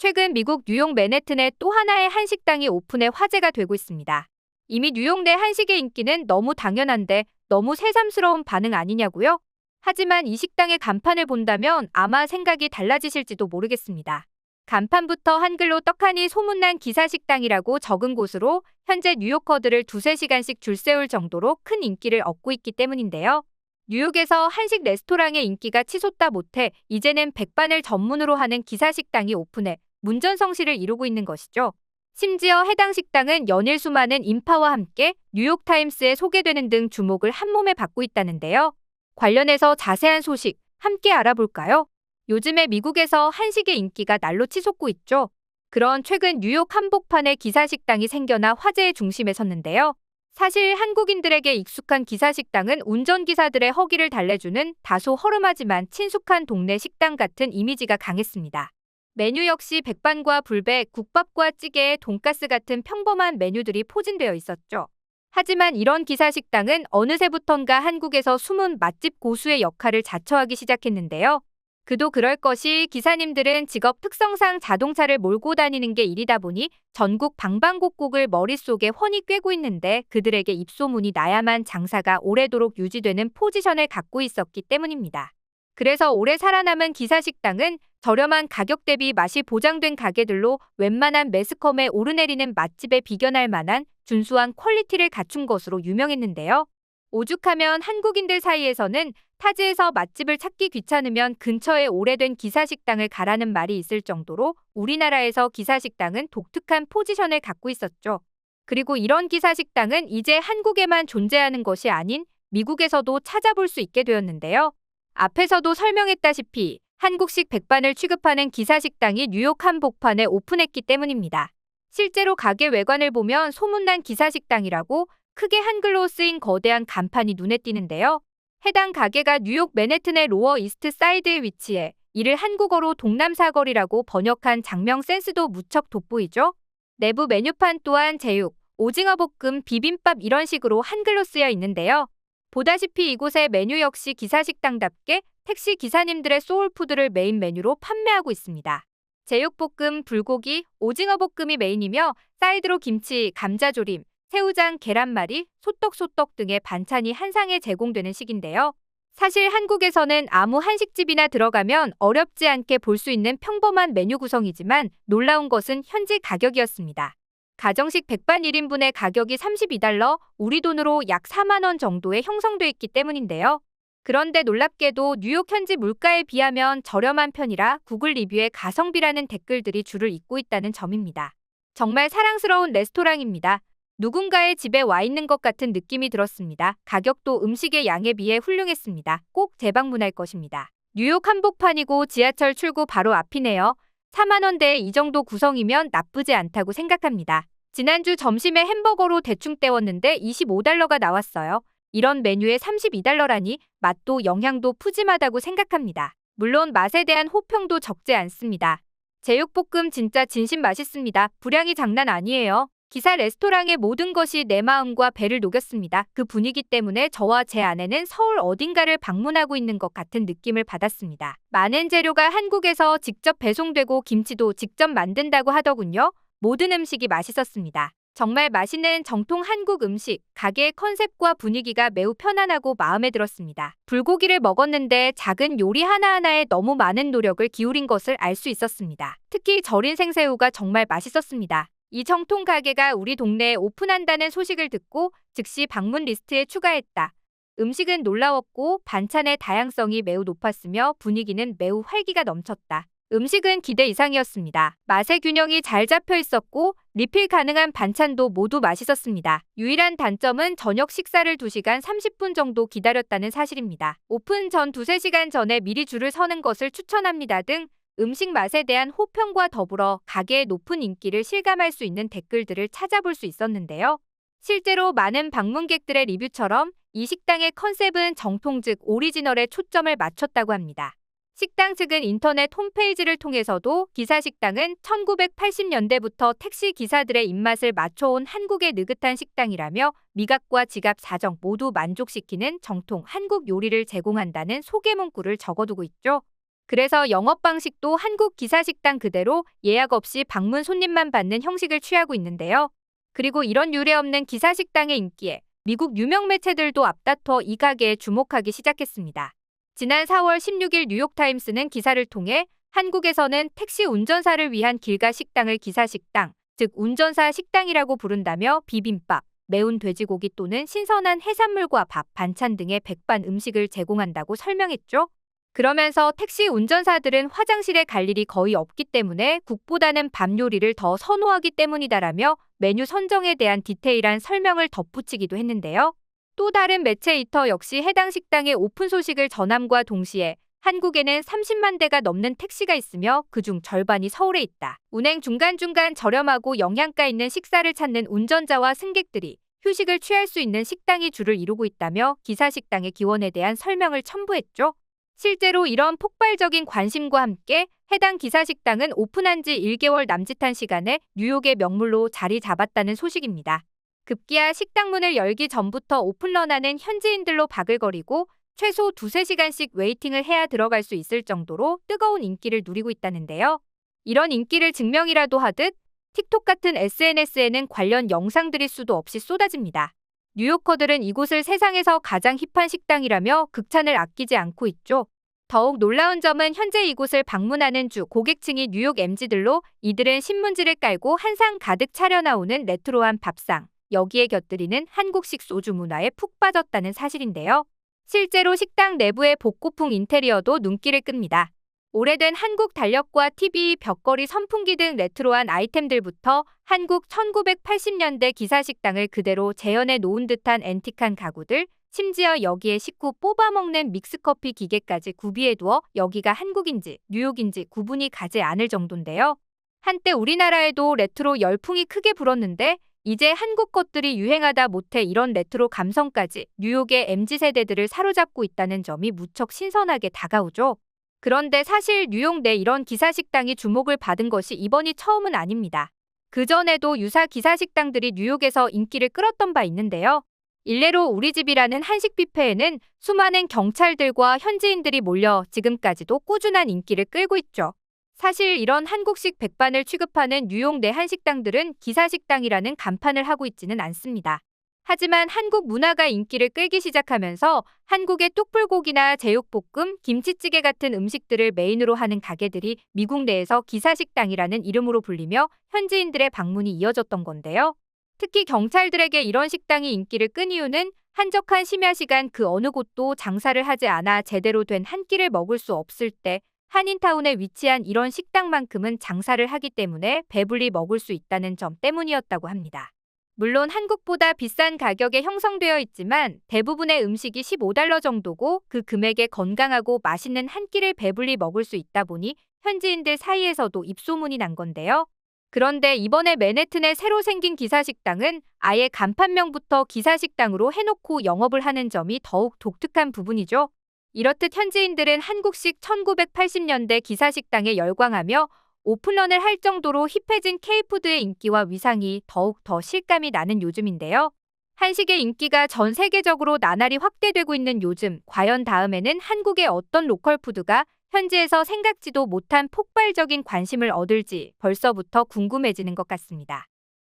최근 미국 뉴욕 맨해튼에 또 하나의 한식당이 오픈해 화제가 되고 있습니다. 이미 뉴욕 내 한식의 인기는 너무 당연한데 너무 새삼스러운 반응 아니냐고요? 하지만 이 식당의 간판을 본다면 아마 생각이 달라지실지도 모르겠습니다. 간판부터 한글로 떡하니 소문난 기사식당이라고 적은 곳으로 현재 뉴요커들을 두세 시간씩 줄 세울 정도로 큰 인기를 얻고 있기 때문인데요. 뉴욕에서 한식 레스토랑의 인기가 치솟다 못해 이제는 백반을 전문으로 하는 기사식당이 오픈해 문전성시를 이루고 있는 것이죠. 심지어 해당 식당은 연일 수많은 인파와 함께 뉴욕타임스에 소개되는 등 주목을 한몸에 받고 있다는데요. 관련해서 자세한 소식 함께 알아볼까요? 요즘에 미국에서 한식의 인기가 날로 치솟고 있죠. 그런 최근 뉴욕 한복판에 기사식당이 생겨나 화제의 중심에 섰는데요. 사실 한국인들에게 익숙한 기사식당은 운전기사들의 허기를 달래주는 다소 허름하지만 친숙한 동네 식당 같은 이미지가 강했습니다. 메뉴 역시 백반과 불백, 국밥과 찌개, 돈가스 같은 평범한 메뉴들이 포진되어 있었죠. 하지만 이런 기사식당은 어느새부턴가 한국에서 숨은 맛집 고수의 역할을 자처하기 시작했는데요. 그도 그럴 것이 기사님들은 직업 특성상 자동차를 몰고 다니는 게 일이다 보니 전국 방방곡곡을 머릿속에 훤히 꿰고 있는데 그들에게 입소문이 나야만 장사가 오래도록 유지되는 포지션을 갖고 있었기 때문입니다. 그래서 오래 살아남은 기사식당은 저렴한 가격 대비 맛이 보장된 가게들로 웬만한 매스컴에 오르내리는 맛집에 비견할 만한 준수한 퀄리티를 갖춘 것으로 유명했는데요. 오죽하면 한국인들 사이에서는 타지에서 맛집을 찾기 귀찮으면 근처에 오래된 기사식당을 가라는 말이 있을 정도로 우리나라에서 기사식당은 독특한 포지션을 갖고 있었죠. 그리고 이런 기사식당은 이제 한국에만 존재하는 것이 아닌 미국에서도 찾아볼 수 있게 되었는데요. 앞에서도 설명했다시피 한국식 백반을 취급하는 기사식당이 뉴욕 한복판에 오픈했기 때문입니다. 실제로 가게 외관을 보면 소문난 기사식당이라고 크게 한글로 쓰인 거대한 간판이 눈에 띄는데요. 해당 가게가 뉴욕 맨해튼의 로어 이스트 사이드에 위치해 이를 한국어로 동남사거리라고 번역한 장명 센스도 무척 돋보이죠. 내부 메뉴판 또한 제육, 오징어 볶음, 비빔밥 이런 식으로 한글로 쓰여 있는데요. 보다시피 이곳의 메뉴 역시 기사식당답게 택시 기사님들의 소울푸드를 메인 메뉴로 판매하고 있습니다. 제육볶음, 불고기, 오징어 볶음이 메인이며 사이드로 김치, 감자조림, 새우장, 계란말이, 소떡소떡 등의 반찬이 한 상에 제공되는 식인데요. 사실 한국에서는 아무 한식집이나 들어가면 어렵지 않게 볼 수 있는 평범한 메뉴 구성이지만 놀라운 것은 현지 가격이었습니다. 가정식 백반 1인분의 가격이 $32, 우리 돈으로 약 4만 원 정도에 형성돼 있기 때문인데요. 그런데 놀랍게도 뉴욕 현지 물가에 비하면 저렴한 편이라 구글 리뷰에 가성비라는 댓글들이 줄을 잇고 있다는 점입니다. 정말 사랑스러운 레스토랑입니다. 누군가의 집에 와 있는 것 같은 느낌이 들었습니다. 가격도 음식의 양에 비해 훌륭했습니다. 꼭 재방문할 것입니다. 뉴욕 한복판이고 지하철 출구 바로 앞이네요. 4만 원대에 이 정도 구성이면 나쁘지 않다고 생각합니다. 지난주 점심에 햄버거로 대충 때웠는데 $25가 나왔어요. 이런 메뉴에 $32라니 맛도 영양도 푸짐하다고 생각합니다. 물론 맛에 대한 호평도 적지 않습니다. 제육볶음 진짜 진심 맛있습니다. 분량이 장난 아니에요. 기사 레스토랑의 모든 것이 내 마음과 배를 녹였습니다. 그 분위기 때문에 저와 제 아내는 서울 어딘가를 방문하고 있는 것 같은 느낌을 받았습니다. 많은 재료가 한국에서 직접 배송되고 김치도 직접 만든다고 하더군요. 모든 음식이 맛있었습니다. 정말 맛있는 정통 한국 음식, 가게의 컨셉과 분위기가 매우 편안하고 마음에 들었습니다. 불고기를 먹었는데 작은 요리 하나하나에 너무 많은 노력을 기울인 것을 알 수 있었습니다. 특히 절인 생새우가 정말 맛있었습니다. 이 정통 가게가 우리 동네에 오픈한다는 소식을 듣고 즉시 방문 리스트에 추가했다. 음식은 놀라웠고 반찬의 다양성이 매우 높았으며 분위기는 매우 활기가 넘쳤다. 음식은 기대 이상이었습니다. 맛의 균형이 잘 잡혀 있었고 리필 가능한 반찬도 모두 맛있었습니다. 유일한 단점은 저녁 식사를 2시간 30분 정도 기다렸다는 사실입니다. 오픈 전 2~3시간 전에 미리 줄을 서는 것을 추천합니다 등 음식 맛에 대한 호평과 더불어 가게의 높은 인기를 실감할 수 있는 댓글들을 찾아볼 수 있었는데요. 실제로 많은 방문객들의 리뷰처럼 이 식당의 컨셉은 정통 즉 오리지널에 초점을 맞췄다고 합니다. 식당 측은 인터넷 홈페이지를 통해서도 기사식당은 1980년대부터 택시 기사들의 입맛을 맞춰온 한국의 느긋한 식당이라며 미각과 지갑 사정 모두 만족시키는 정통 한국 요리를 제공한다는 소개 문구를 적어두고 있죠. 그래서 영업 방식도 한국 기사식당 그대로 예약 없이 방문 손님만 받는 형식을 취하고 있는데요. 그리고 이런 유례 없는 기사식당의 인기에 미국 유명 매체들도 앞다퉈 이 가게에 주목하기 시작했습니다. 지난 4월 16일 뉴욕타임스는 기사를 통해 한국에서는 택시 운전사를 위한 길가 식당을 기사식당, 즉 운전사 식당이라고 부른다며 비빔밥, 매운 돼지고기 또는 신선한 해산물과 밥, 반찬 등의 백반 음식을 제공한다고 설명했죠. 그러면서 택시 운전사들은 화장실에 갈 일이 거의 없기 때문에 국보다는 밥 요리를 더 선호하기 때문이다라며 메뉴 선정에 대한 디테일한 설명을 덧붙이기도 했는데요. 또 다른 매체이터 역시 해당 식당의 오픈 소식을 전함과 동시에 한국에는 30만 대가 넘는 택시가 있으며 그중 절반이 서울에 있다. 운행 중간중간 저렴하고 영양가 있는 식사를 찾는 운전자와 승객들이 휴식을 취할 수 있는 식당이 줄을 이루고 있다며 기사식당의 기원에 대한 설명을 첨부했죠. 실제로 이런 폭발적인 관심과 함께 해당 기사식당은 오픈한 지 1개월 남짓한 시간에 뉴욕의 명물로 자리 잡았다는 소식입니다. 급기야 식당 문을 열기 전부터 오픈런하는 현지인들로 바글거리고 최소 2~3시간씩 웨이팅을 해야 들어갈 수 있을 정도로 뜨거운 인기를 누리고 있다는데요. 이런 인기를 증명이라도 하듯 틱톡 같은 SNS에는 관련 영상들이 수도 없이 쏟아집니다. 뉴요커들은 이곳을 세상에서 가장 힙한 식당이라며 극찬을 아끼지 않고 있죠. 더욱 놀라운 점은 현재 이곳을 방문하는 주 고객층이 뉴욕 MZ들로 이들은 신문지를 깔고 한상 가득 차려나오는 레트로한 밥상, 여기에 곁들이는 한국식 소주 문화에 푹 빠졌다는 사실인데요. 실제로 식당 내부의 복고풍 인테리어도 눈길을 끕니다. 오래된 한국 달력과 TV, 벽걸이, 선풍기 등 레트로한 아이템들부터 한국 1980년대 기사식당을 그대로 재현해 놓은 듯한 앤틱한 가구들, 심지어 여기에 식후 뽑아먹는 믹스커피 기계까지 구비해두어 여기가 한국인지 뉴욕인지 구분이 가지 않을 정도인데요. 한때 우리나라에도 레트로 열풍이 크게 불었는데 이제 한국 것들이 유행하다 못해 이런 레트로 감성까지 뉴욕의 MZ세대들을 사로잡고 있다는 점이 무척 신선하게 다가오죠. 그런데 사실 뉴욕 내 이런 기사식당이 주목을 받은 것이 이번이 처음은 아닙니다. 그전에도 유사 기사식당들이 뉴욕에서 인기를 끌었던 바 있는데요. 일례로 우리집이라는 한식 뷔페에는 수많은 경찰들과 현지인들이 몰려 지금까지도 꾸준한 인기를 끌고 있죠. 사실 이런 한국식 백반을 취급하는 뉴욕 내 한식당들은 기사식당이라는 간판을 하고 있지는 않습니다. 하지만 한국 문화가 인기를 끌기 시작하면서 한국의 뚝불고기나 제육볶음, 김치찌개 같은 음식들을 메인으로 하는 가게들이 미국 내에서 기사식당이라는 이름으로 불리며 현지인들의 방문이 이어졌던 건데요. 특히 경찰들에게 이런 식당이 인기를 끈 이유는 한적한 심야 시간 그 어느 곳도 장사를 하지 않아 제대로 된 한 끼를 먹을 수 없을 때 한인타운에 위치한 이런 식당만큼은 장사를 하기 때문에 배불리 먹을 수 있다는 점 때문이었다고 합니다. 물론 한국보다 비싼 가격에 형성되어 있지만 대부분의 음식이 $15 정도고 그 금액에 건강하고 맛있는 한 끼를 배불리 먹을 수 있다 보니 현지인들 사이에서도 입소문이 난 건데요. 그런데 이번에 맨해튼에 새로 생긴 기사식당은 아예 간판명부터 기사식당으로 해놓고 영업을 하는 점이 더욱 독특한 부분이죠. 이렇듯 현지인들은 한국식 1980년대 기사식당에 열광하며 오픈런을 할 정도로 힙해진 K푸드의 인기와 위상이 더욱 더 실감이 나는 요즘인데요. 한식의 인기가 전 세계적으로 나날이 확대되고 있는 요즘, 과연 다음에는 한국의 어떤 로컬 푸드가 현지에서 생각지도 못한 폭발적인 관심을 얻을지 벌써부터 궁금해지는 것 같습니다.